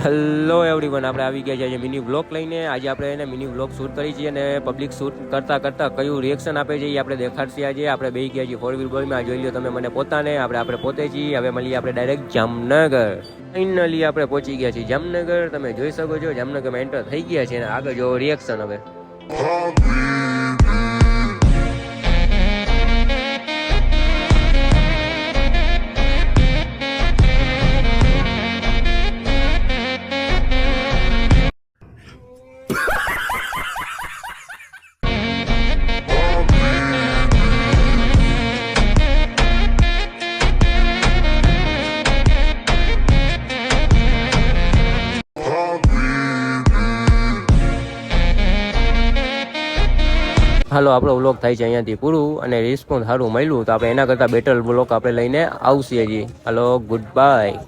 Hello everyone, આપણે આવી ગયા છે મિની વ્લોગ લઈને. આજે આપણે એને મિની વ્લોગ શૂટ કરી છીએ અને પબ્લિક શૂટ કરતા કયું રિએક્શન આપે છે એ આપણે દેખાડશે. આજે આપણે બેસી ગયા છીએ 4 વ્હીલ બોયમાં. જોઈ લો તમે મને પોતાને. આપણે પોતે છીએ. હવે મળીએ આપણે ડાયરેક્ટ જામનગર. ફાઇનલી આપણે પહોંચી ગયા છીએ જામનગર. તમે જોઈ શકો છો જામનગરમાં એન્ટર થઈ ગયા છે અને આગળ જો રિએક્શન હવે. હાલો, આપણો વ્લોગ થાય છે અહીંયાથી પૂરું અને રિસ્પોન્સ સારું મળ્યું તો આપણે એના કરતાં બેટર વ્લોગ આપણે લઈને આવશે હજી. હાલો, ગુડ બાય.